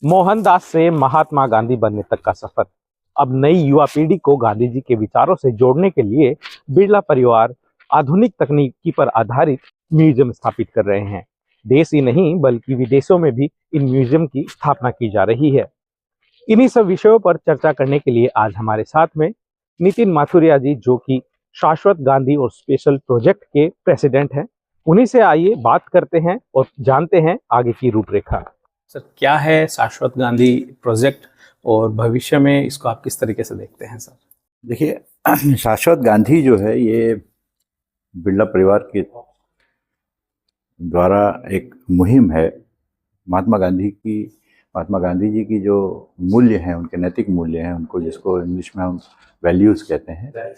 मोहनदास से महात्मा गांधी बनने तक का सफर। अब नई युवा पीढ़ी को गांधी जी के विचारों से जोड़ने के लिए बिरला परिवार आधुनिक तकनीकी पर आधारित म्यूजियम स्थापित कर रहे हैं। देश ही नहीं बल्कि विदेशों में भी इन म्यूजियम की स्थापना की जा रही है। इन्हीं सब विषयों पर चर्चा करने के लिए आज हमारे साथ में नितिन माथुरिया जी, जो कि शाश्वत गांधी और स्पेशल प्रोजेक्ट के प्रेसिडेंट हैं। उन्हीं से आइए बात करते हैं और जानते हैं आगे की रूपरेखा। सर, क्या है शाश्वत गांधी प्रोजेक्ट और भविष्य में इसको आप किस तरीके से देखते हैं सर? देखिए, शाश्वत गांधी जो है ये बिरला परिवार के द्वारा एक मुहिम है। महात्मा गांधी जी की जो मूल्य हैं, उनके नैतिक मूल्य हैं, उनको जिसको इंग्लिश में हम वैल्यूज़ कहते हैं,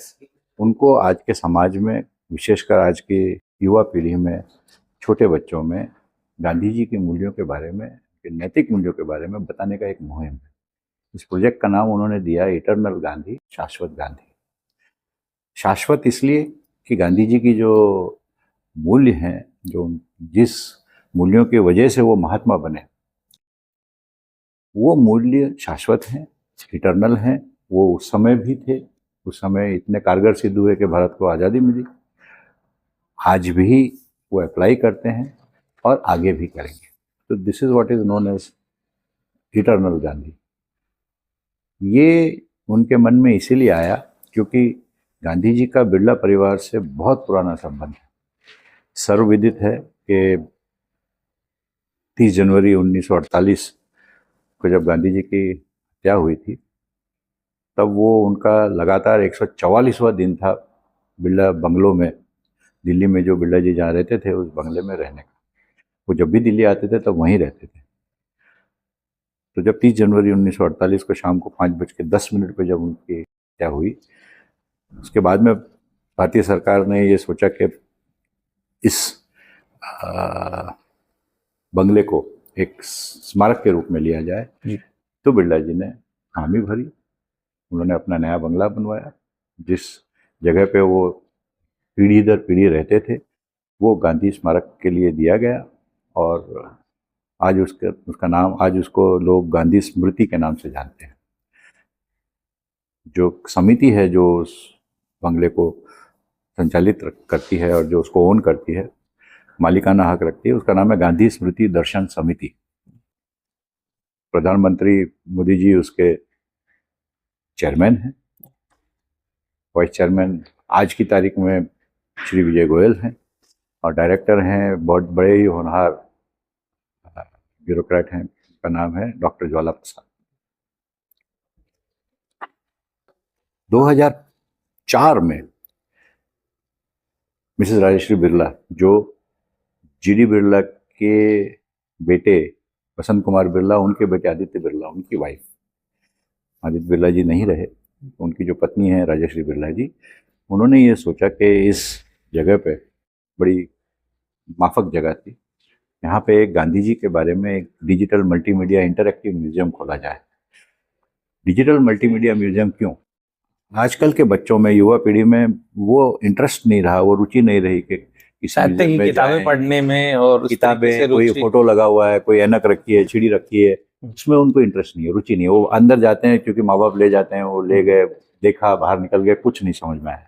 उनको आज के समाज में, विशेषकर आज की युवा पीढ़ी में, छोटे बच्चों में गांधी जी के मूल्यों के बारे में, नैतिक मूल्यों के बारे में बताने का एक मुहिम है। इस प्रोजेक्ट का नाम उन्होंने दिया इटर्नल गांधी, शाश्वत गांधी। शाश्वत इसलिए कि गांधी जी की जो मूल्य हैं, जो जिस मूल्यों की वजह से वो महात्मा बने, वो मूल्य शाश्वत हैं, इटर्नल हैं। वो उस समय भी थे, उस समय इतने कारगर सिद्ध हुए कि भारत को आज़ादी मिली। आज भी वो अप्लाई करते हैं और आगे भी करेंगे। तो this is what is known as eternal Gandhi. ये उनके मन में इसीलिए आया क्योंकि गांधी जी का बिरला परिवार से बहुत पुराना संबंध है। सर्वविदित है कि 30 जनवरी 1948 को जब गांधी जी की हत्या हुई थी, तब वो उनका लगातार 144वां दिन था बिरला बंगलों में, दिल्ली में जो बिरला जी जहाँ रहते थे उस बंगले में रहने का। वो जब भी दिल्ली आते थे तब वहीं रहते थे। तो जब 30 जनवरी 1948 को शाम को 5:10 पर जब उनकी हत्या हुई, उसके बाद में भारतीय सरकार ने ये सोचा कि इस बंगले को एक स्मारक के रूप में लिया जाए। तो बिरला जी ने हामी भरी, उन्होंने अपना नया बंगला बनवाया। जिस जगह पे वो पीढ़ी दर पीढ़ी रहते थे वो गांधी स्मारक के लिए दिया गया और आज उसका नाम, आज उसको लोग गांधी स्मृति के नाम से जानते हैं। जो समिति है जो उस बंगले को संचालित करती है और जो उसको ओन करती है, मालिकाना हक रखती है, उसका नाम है गांधी स्मृति दर्शन समिति। प्रधानमंत्री मोदी जी उसके चेयरमैन हैं। वाइस चेयरमैन आज की तारीख में श्री विजय गोयल हैं और डायरेक्टर हैं बहुत बड़े ही होनहार ब्यूरोक्रेट हैं, उनका नाम है डॉक्टर ज्वाला प्रसाद। 2004 में मिसेस राजश्री बिरला, जो जीडी बिरला के बेटे वसंत कुमार बिरला, उनके बेटे आदित्य बिरला, उनकी वाइफ, आदित्य बिरला जी नहीं रहे, उनकी जो पत्नी है राजश्री बिरला जी, उन्होंने ये सोचा कि इस जगह पे, बड़ी माफक जगह थी, यहाँ पे एक गांधी जी के बारे में एक डिजिटल मल्टीमीडिया इंटरैक्टिव म्यूजियम खोला जाए। डिजिटल मल्टीमीडिया म्यूजियम क्यों? आजकल के बच्चों में, युवा पीढ़ी में वो इंटरेस्ट नहीं रहा, वो रुचि नहीं रही कि किताबें पढ़ने में, और किताबें, कोई फोटो लगा हुआ है, कोई ऐनक रखी है, चिड़ी रखी है, उसमें उनको इंटरेस्ट नहीं है, रुचि नहीं है। वो अंदर जाते हैं क्योंकि माँ बाप ले जाते हैं, वो ले गए, देखा, बाहर निकल गए, कुछ नहीं समझ में आया।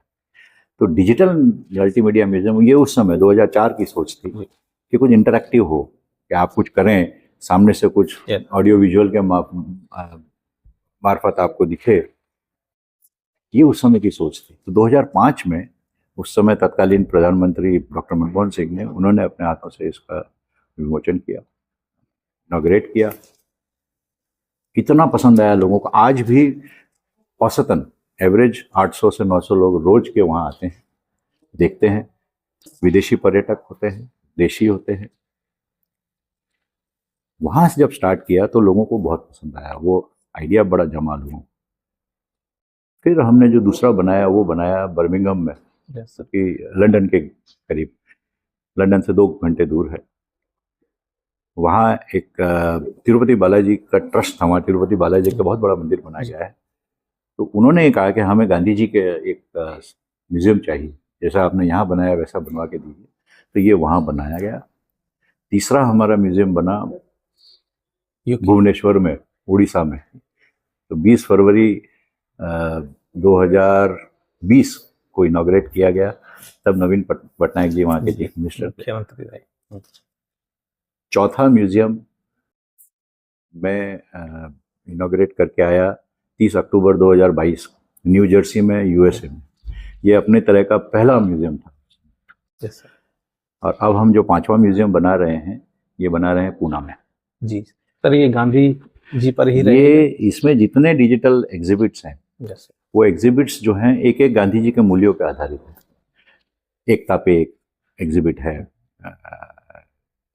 तो डिजिटल मल्टीमीडिया म्यूजियम, ये उस समय 2004 की सोच थी कि कुछ इंटरैक्टिव हो, कि आप कुछ करें, सामने से कुछ ऑडियो विजुअल के मार्फत आपको दिखे। ये उस समय की सोच थी। तो 2005 में उस समय तत्कालीन प्रधानमंत्री डॉक्टर मनमोहन सिंह ने, उन्होंने अपने हाथों से इसका विमोचन किया, इनॉग्रेट किया। इतना पसंद आया लोगों को। आज भी औसतन एवरेज 800 से 900 लोग रोज के वहाँ आते हैं, देखते हैं। विदेशी पर्यटक होते हैं, देशी होते हैं। वहाँ से जब स्टार्ट किया तो लोगों को बहुत पसंद आया, वो आइडिया बड़ा जमा लोगों। फिर हमने जो दूसरा बनाया वो बनाया बर्मिंघम में, कि लंदन के करीब, लंदन से 2 घंटे दूर है। वहाँ एक तिरुपति बालाजी का ट्रस्ट था, वहाँ तिरुपति बालाजी का बहुत बड़ा मंदिर बनाया गया है। तो उन्होंने कहा कि हमें गांधी जी के एक म्यूजियम चाहिए, जैसा आपने यहाँ बनाया वैसा बनवा के दीजिए। तो ये वहाँ बनाया गया। तीसरा हमारा म्यूजियम बना भुवनेश्वर में, उड़ीसा में। तो 20 फरवरी 2020 को इनॉग्रेट किया गया। तब नवीन पटनायक जी वहाँ के चीफ मिनिस्टर थे। मुख्यमंत्री रहे। चौथा म्यूजियम मैं इनॉग्रेट करके आया 30 अक्टूबर 2022 न्यू जर्सी में, यूएसए में। ये अपने तरह का पहला म्यूजियम था। Yes sir. और अब हम जो 5वां म्यूजियम बना रहे हैं, ये बना रहे हैं पूना में। जी सर, ये गांधी जी पर ही रहे। ये इसमें जितने डिजिटल एग्जिबिट्स हैं, यस वो एग्जिबिट्स जो हैं एक एक गांधी जी के मूल्यों पे आधारित है। एकता पे एक एग्जिबिट है,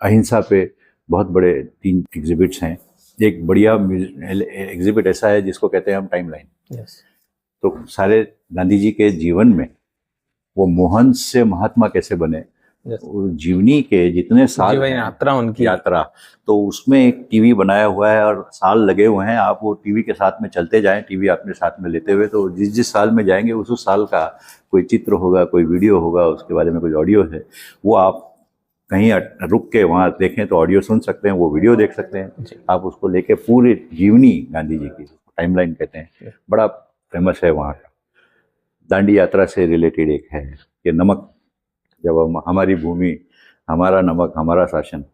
अहिंसा पे बहुत बड़े 3 एग्जिबिट्स हैं। एक बढ़िया एग्जिबिट ऐसा है जिसको कहते हैं हम टाइमलाइन। यस। तो सारे गांधी जी के जीवन में वो मोहन से महात्मा कैसे बने, और जीवनी के जितने साल जीवन यात्रा, उनकी यात्रा, तो उसमें एक टीवी बनाया हुआ है और साल लगे हुए हैं। आप वो टीवी के साथ में चलते जाएं, टीवी अपने साथ में लेते हुए, तो जिस जिस साल में जाएंगे उस साल का कोई चित्र होगा, कोई वीडियो होगा, उसके बारे में कोई ऑडियो है, वो आप कहीं रुक के वहाँ देखें तो ऑडियो सुन सकते हैं, वो वीडियो देख सकते हैं। आप उसको लेके पूरी जीवनी गांधी जी की टाइमलाइन कहते हैं, बड़ा फेमस है वहाँ का। दांडी यात्रा से रिलेटेड एक है कि नमक, जब हम हमारी भूमि, हमारा नमक, हमारा शासन,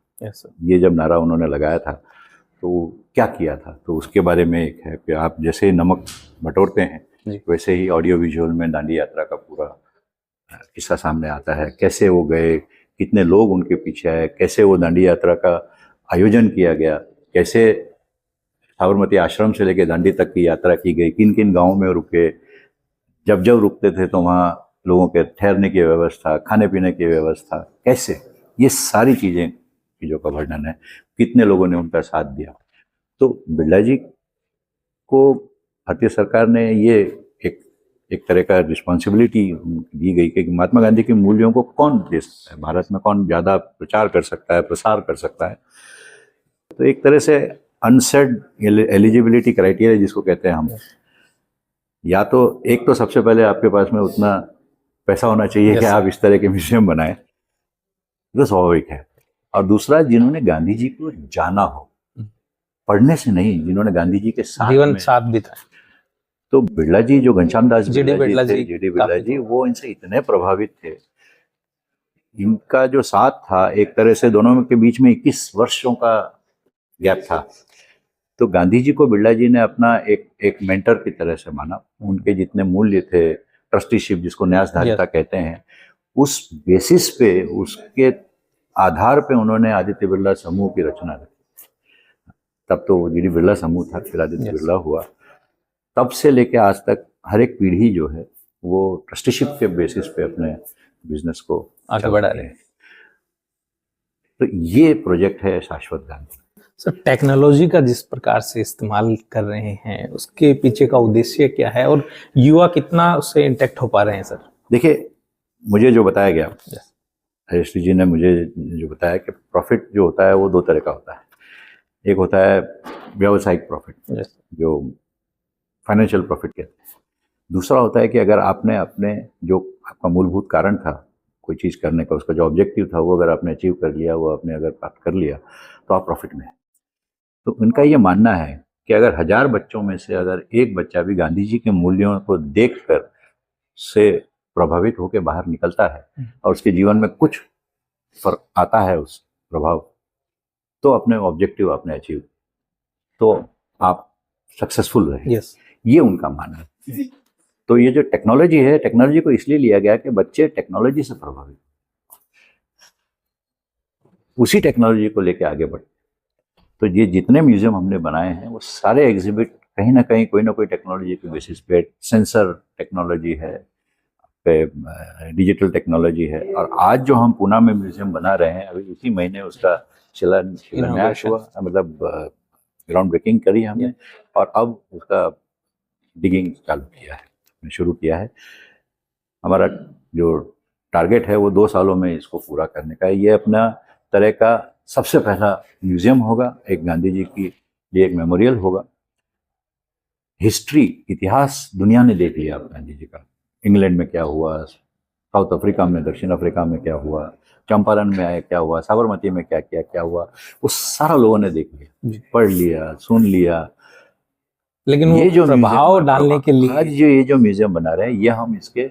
ये जब नारा उन्होंने लगाया था तो क्या किया था, तो उसके बारे में एक है कि आप जैसे नमक बटोरते हैं वैसे ही ऑडियो विजुअल में दांडी यात्रा का पूरा किस्सा सामने आता है। कैसे वो गए, कितने लोग उनके पीछे आए, कैसे वो दांडी यात्रा का आयोजन किया गया, कैसे साबरमती आश्रम से लेकर दांडी तक की यात्रा की गई, किन किन गाँवों में रुके, जब जब रुकते थे तो वहाँ लोगों के ठहरने की व्यवस्था, खाने पीने की व्यवस्था, कैसे, ये सारी चीज़ों का वर्णन है। कितने लोगों ने उनका साथ दिया। तो बिरला जी को भारतीय सरकार ने ये एक तरह का रिस्पॉन्सिबिलिटी दी गई कि महात्मा गांधी के मूल्यों को कौन दे सकता है, भारत में कौन ज़्यादा प्रचार कर सकता है, प्रसार कर सकता है। तो एक तरह से अनसेड एलिजिबिलिटी क्राइटेरिया जिसको कहते हैं हम, या तो एक तो सबसे पहले आपके पास में उतना पैसा होना चाहिए कि आप इस तरह के म्यूजियम बनाएं, तो स्वाभाविक है। और दूसरा, जिन्होंने गांधी जी को जाना हो, पढ़ने से नहीं, जिन्होंने गांधी जी के साथ जीवन साथ बिताया। तो बिरला जी, जो घनश्याम दास जी डी बिरला जी, वो इनसे इतने प्रभावित थे। इनका जो साथ था, एक तरह से दोनों के बीच में 21 वर्षों का गैप था। तो गांधी जी को बिरला जी ने अपना एक मेंटर की तरह से माना। उनके जितने मूल्य थे, ट्रस्टीशिप जिसको न्यासधारिता कहते हैं, उस बेसिस पे, उसके आधार पे उन्होंने आदित्य बिरला समूह की रचना की। तब तो जी डी बिरला समूह था, फिर आदित्य बिरला हुआ। तब से लेके आज तक हर एक पीढ़ी जो है वो ट्रस्टीशिप के बेसिस पे अपने बिजनेस को आगे बढ़ा रहे हैं। तो ये प्रोजेक्ट है शाश्वत गांधी। सर, टेक्नोलॉजी का जिस प्रकार से इस्तेमाल कर रहे हैं, उसके पीछे का उद्देश्य क्या है और युवा कितना उससे इंटैक्ट हो पा रहे हैं? सर देखिए, मुझे जो बताया गया, हरीश जी ने मुझे जो बताया कि प्रॉफिट जो होता है वो 2 तरह का होता है। एक होता है व्यावसायिक प्रॉफिट, जो फाइनेंशियल प्रॉफिट कहते हैं। दूसरा होता है कि अगर आपने अपने जो आपका मूलभूत कारण था कोई चीज़ करने का, उसका जो ऑब्जेक्टिव था, वो अगर आपने अचीव कर लिया, वो आपने अगर प्राप्त कर लिया, तो आप प्रॉफिट में हैं। तो उनका ये मानना है कि अगर 1000 बच्चों में से अगर एक बच्चा भी गांधी जी के मूल्यों को देखकर से प्रभावित होकर बाहर निकलता है और उसके जीवन में कुछ फर्क आता है, उस प्रभाव, तो अपने ऑब्जेक्टिव आपने अचीव, तो आप सक्सेसफुल रहे। ये उनका मानना है। तो ये जो टेक्नोलॉजी है, टेक्नोलॉजी को इसलिए लिया गया कि बच्चे टेक्नोलॉजी से प्रभावित, उसी टेक्नोलॉजी को लेके आगे बढ़े। तो ये जितने म्यूजियम हमने बनाए हैं वो सारे एग्जिबिट कहीं ना कहीं कोई ना कोई टेक्नोलॉजी के बेसिस पे, सेंसर टेक्नोलॉजी है, डिजिटल टेक्नोलॉजी है। और आज जो हम पूना में म्यूजियम बना रहे हैं, अभी इसी महीने उसका शिलान्यास हुआ, मतलब ग्राउंड ब्रेकिंग करी हमने, और अब उसका डिगिंग चालू किया है, शुरू किया है। हमारा जो टारगेट है वो 2 सालों में इसको पूरा करने का है। ये अपना तरह का सबसे पहला म्यूजियम होगा, एक गांधी जी की लिए एक मेमोरियल होगा। हिस्ट्री, इतिहास दुनिया ने देख लिया अब गांधी जी का, इंग्लैंड में क्या हुआ, साउथ अफ्रीका में, दक्षिण अफ्रीका में क्या हुआ, चंपारण में आया क्या हुआ, साबरमती में क्या किया क्या हुआ, वो सारा लोगों ने देख लिया, पढ़ लिया, सुन लिया। लेकिन वो ये जो प्रभाव डालने के लिए आज जो ये जो म्यूजियम बना रहे हैं, ये हम इसके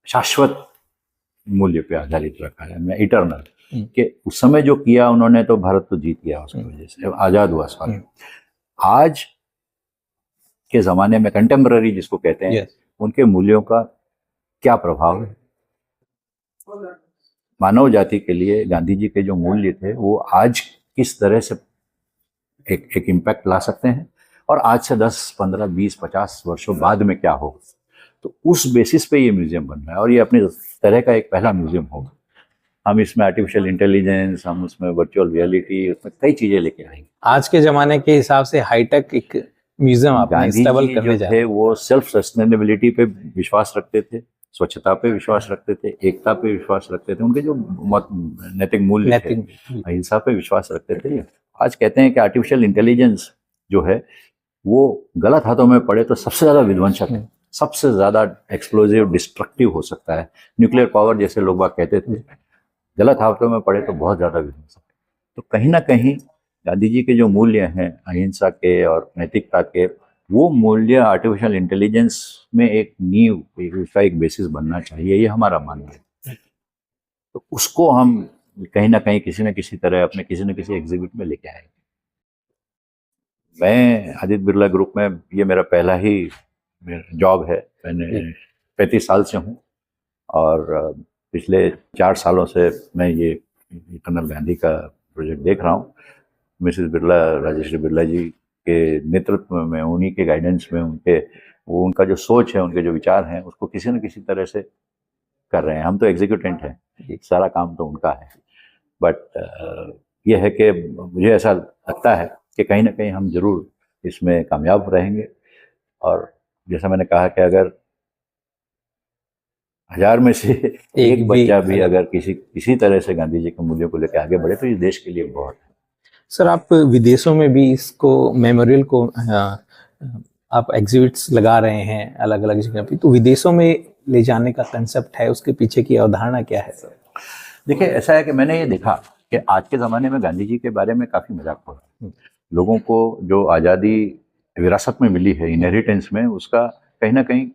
शाश्वत मूल्य पे आधारित रखा है, इटर्नल, कि उस समय जो किया उन्होंने तो भारत तो जीत गया उसकी वजह से, आजाद हुआ साल। आज के जमाने में कंटेम्पररी जिसको कहते हैं, उनके मूल्यों का क्या प्रभाव है मानव जाति के लिए, गांधी जी के जो मूल्य थे वो आज किस तरह से एक इम्पैक्ट ला सकते हैं, और आज से 10, 15, 20, 50 वर्षों बाद में क्या होगा। तो उस बेसिस पे ये म्यूजियम बन रहा है, और ये अपनी तरह का एक पहला म्यूजियम होगा। हम इसमें आर्टिफिशियल इंटेलिजेंस, हम उसमें वर्चुअल रियलिटी, उसमें कई चीजें लेके आएंगे। आज के जमाने के हिसाब से हाईटेक एक म्यूजियम आप स्टेबल करने जा रहे हैं। वो सेल्फ सस्टेनेबिलिटी पे विश्वास रखते थे, स्वच्छता पे विश्वास रखते थे, एकता पे विश्वास रखते थे, उनके जो नैतिक मूल्य थे, अहिंसा पे विश्वास रखते थे। आज कहते हैं कि आर्टिफिशियल इंटेलिजेंस जो है वो गलत हाथों में पड़े तो सबसे ज्यादा विध्वंसक है, सबसे ज्यादा एक्सप्लोजिव, डिस्ट्रक्टिव हो सकता है। न्यूक्लियर पावर जैसे लोग बात कहते थे, गलत हाथों में पड़े तो बहुत ज्यादा विध्वंसक है। तो कहीं ना कहीं गांधी जी के जो मूल्य हैं अहिंसा के और नैतिकता के, वो मूल्य आर्टिफिशियल इंटेलिजेंस में एक नींव, उसका एक बेसिस बनना चाहिए, ये हमारा मानना है। तो उसको हम कहीं ना कहीं किसी न किसी तरह अपने किसी न किसी एग्जीबिट में लेके आएंगे। मैं आदित्य बिरला ग्रुप में, ये मेरा पहला ही जॉब है, मैंने 35 साल से हूँ, और पिछले 4 सालों से मैं ये कर्नल गांधी का प्रोजेक्ट देख रहा हूँ। मिसेस बिरला, राजेश्री बिरला जी के नेतृत्व में, उन्हीं के गाइडेंस में, वो उनका जो सोच है, उनके जो विचार हैं, उसको किसी न किसी तरह से कर रहे हैं। हम तो एग्जीक्यूटेंट हैं, सारा काम तो उनका है, बट यह है कि मुझे ऐसा लगता है कि कहीं ना कहीं हम जरूर इसमें कामयाब रहेंगे। और जैसा मैंने कहा कि अगर 1000 में से एक बच्चा भी अगर किसी तरह से गांधी जी के मूल्यों को लेकर आगे बढ़े तो ये देश के लिए बहुत है। सर, आप विदेशों में भी इसको, मेमोरियल को आप एग्जिबिट्स लगा रहे हैं अलग अलग जगह पे, तो विदेशों में ले जाने का कंसेप्ट है, उसके पीछे की अवधारणा क्या है सर? देखिए, ऐसा है कि मैंने ये देखा कि आज के ज़माने में गांधी जी के बारे में काफ़ी मजाक हो रहा है। लोगों को जो आज़ादी विरासत में मिली है, इनहेरिटेंस में, उसका कहीं ना कहीं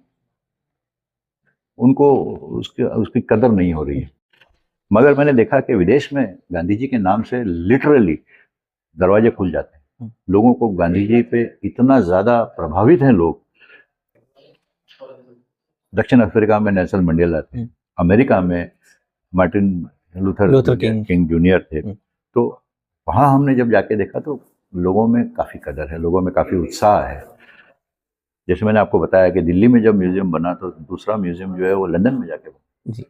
उनको उसकी कदर नहीं हो रही है। मगर मैंने देखा कि विदेश में गांधी जी के नाम से लिटरली दरवाजे खुल जाते हैं। लोगों को गांधी जी पे इतना ज़्यादा प्रभावित हैं लोग। दक्षिण अफ्रीका में नेल्सन मंडेला थे, अमेरिका में मार्टिन लूथर किंग जूनियर थे। तो वहाँ हमने जब जाके देखा तो लोगों में काफ़ी कदर है, लोगों में काफ़ी उत्साह है। जैसे मैंने आपको बताया कि दिल्ली में जब म्यूजियम बना तो दूसरा म्यूजियम जो है वो लंदन में जाके बना।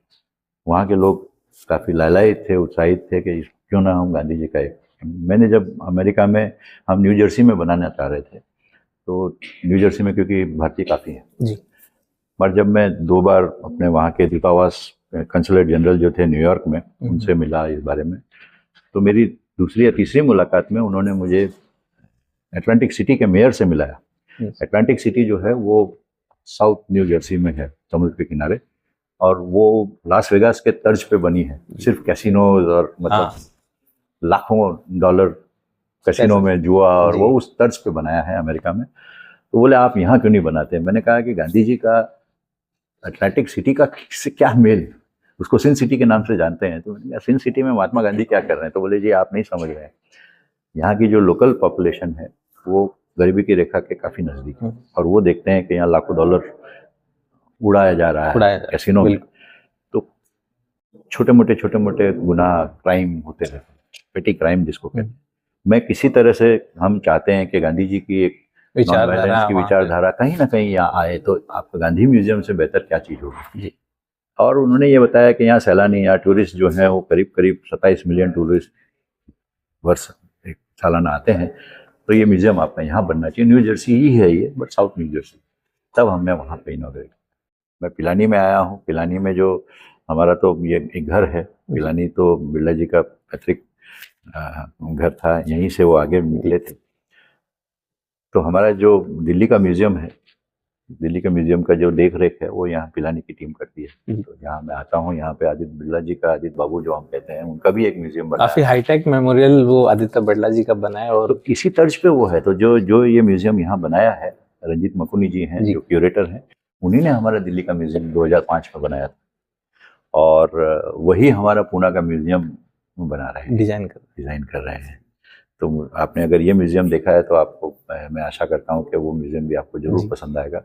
वहाँ के लोग काफ़ी लालायित थे, उत्साहित थे कि क्यों ना हम गांधी जी का एक। मैंने जब अमेरिका में, हम न्यू जर्सी में बनाना चाह रहे थे, तो न्यू जर्सी में क्योंकि भारतीय काफ़ी हैं, पर जब मैं 2 बार अपने वहाँ के दूतावास, कंसुलेट जनरल जो थे न्यूयॉर्क में, उनसे मिला इस बारे में, तो मेरी दूसरी या तीसरी मुलाकात में उन्होंने मुझे अटलांटिक सिटी के मेयर से मिलाया। अटलांटिक सिटी जो है वो साउथ न्यू जर्सी में है, समुद्र के किनारे, और वो लास वेगास के तर्ज पे बनी है, सिर्फ कैसीनोज और मतलब लाखों डॉलर कैसीनो में जुआ, और वो उस तर्ज पे बनाया है अमेरिका में। तो बोले आप यहाँ क्यों नहीं बनाते? मैंने कहा कि गांधी जी का अटलांटिक सिटी का से क्या मेल, उसको सिन सिटी के नाम से जानते हैं, तो सिन सिटी में महात्मा गांधी क्या कर रहे हैं? तो बोले जी आप नहीं समझ रहे हैं, यहाँ की जो लोकल पॉपुलेशन है वो गरीबी की रेखा के काफ़ी नज़दीक है, और वो देखते हैं कि यहाँ लाखों डॉलर उड़ाया जा रहा है कैसीनो में। तो छोटे मोटे गुनाह, क्राइम होते रहते हैं, पेटी क्राइम जिसको कहते हैं। मैं किसी तरह से, हम चाहते हैं कि गांधी जी की एक विचारधारा कहीं ना कहीं यहाँ आए, तो आपका गांधी म्यूजियम से बेहतर क्या चीज़ होगी। और उन्होंने ये बताया कि यहाँ सैलानी या टूरिस्ट जो है वो करीब 27 मिलियन टूरिस्ट वर्ष एक सालाना आते हैं, तो ये म्यूजियम आपका यहाँ बनना चाहिए। न्यू जर्सी ही है ये, बट साउथ न्यू जर्सी। तब हमने वहाँ पे इनॉग्रेट। मैं पिलानी में आया हूँ। पिलानी में जो हमारा तो ये एक घर है, पिलानी तो बिरला जी का पैतृक घर था, यहीं से वो आगे निकले थे। तो हमारा जो दिल्ली का म्यूजियम है दिल्ली के म्यूजियम का जो देख रेख है वो यहाँ पिलानी की टीम करती है। जी। तो यहाँ मैं आता हूँ, यहाँ पे आदित्य बिरला जी का, आदित्य बाबू जो हम कहते हैं, उनका भी एक म्यूजियम बना काफी है। हाईटेक मेमोरियल वो आदित्य बिरला जी का बना है। और तो इसी तर्ज पे वो है। तो जो ये म्यूजियम यहाँ बनाया है, रंजीत मकुनी जी हैं जी। जो क्यूरेटर हैं, उन्हीं ने हमारा दिल्ली का म्यूजियम 2005 में बनाया था, और वही हमारा पुणे का म्यूजियम बना रहे हैं, डिजाइन कर रहे हैं। तो आपने अगर ये म्यूजियम देखा है तो आपको, मैं आशा करता हूँ कि वो म्यूजियम भी आपको जरूर जी। पसंद आएगा।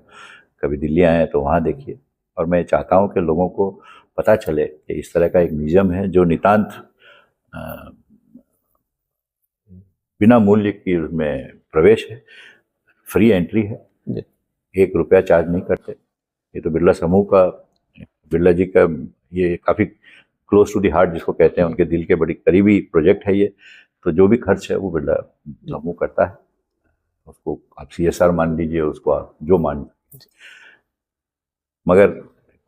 कभी दिल्ली आए तो वहाँ देखिए। और मैं चाहता हूँ कि लोगों को पता चले कि इस तरह का एक म्यूजियम है जो नितांत बिना मूल्य की उसमें प्रवेश है, फ्री एंट्री है, जी। 1 रुपया चार्ज नहीं करते। ये तो बिरला समूह का, बिरला जी का ये काफ़ी क्लोज टू द हार्ट जिसको कहते हैं, उनके दिल के बड़ी करीबी प्रोजेक्ट है ये। तो जो भी खर्च है वो बिरला समूह करता है। उसको आप CSR मान लीजिए, उसको आप जो मान, मगर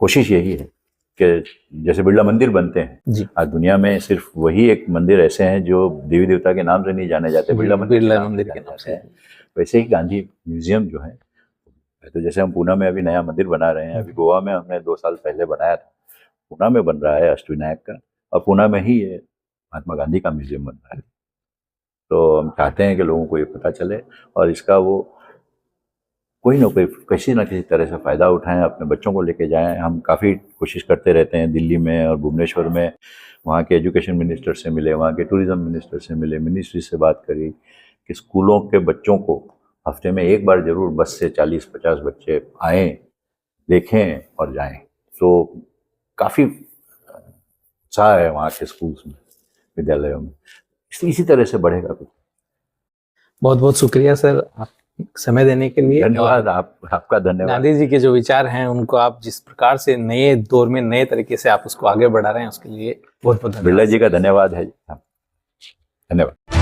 कोशिश यही है कि जैसे बिरला मंदिर बनते हैं जी। आज दुनिया में, सिर्फ वही एक मंदिर ऐसे हैं जो देवी देवता के नाम से नहीं जाने जाते, बिरला मंदिर के नाम से हैं। वैसे ही गांधी म्यूजियम जो है, तो जैसे हम पुणे में अभी नया मंदिर बना रहे हैं, अभी गोवा में हमने 2 साल पहले बनाया था, पुणे में बन रहा है अष्टविनायक का, और पुणे में ही ये महात्मा गांधी का म्यूजियम बन रहा है। तो हम चाहते हैं कि लोगों को ये पता चले और इसका वो कोई ना कोई किसी ना किसी तरह से फ़ायदा उठाएं, अपने बच्चों को लेके जाएं। हम काफ़ी कोशिश करते रहते हैं दिल्ली में और भुवनेश्वर में, वहाँ के एजुकेशन मिनिस्टर से मिले, वहाँ के टूरिज़्म मिनिस्टर से मिले, मिनिस्ट्री से बात करी कि स्कूलों के बच्चों को हफ्ते में एक बार जरूर बस से 40-50 बच्चे आएँ, देखें और जाएं। तो काफ़ी उत्साह है वहाँ के स्कूल्स में, विद्यालयों में। इसी तरह से बढ़ेगा कुछ। बहुत बहुत शुक्रिया सर, आप समय देने के लिए। धन्यवाद, आपका धन्यवाद। गांधी जी के जो विचार हैं उनको आप जिस प्रकार से नए दौर में नए तरीके से आप उसको आगे बढ़ा रहे हैं, उसके लिए बहुत बहुत धन्यवाद। बिरला जी का धन्यवाद है। धन्यवाद।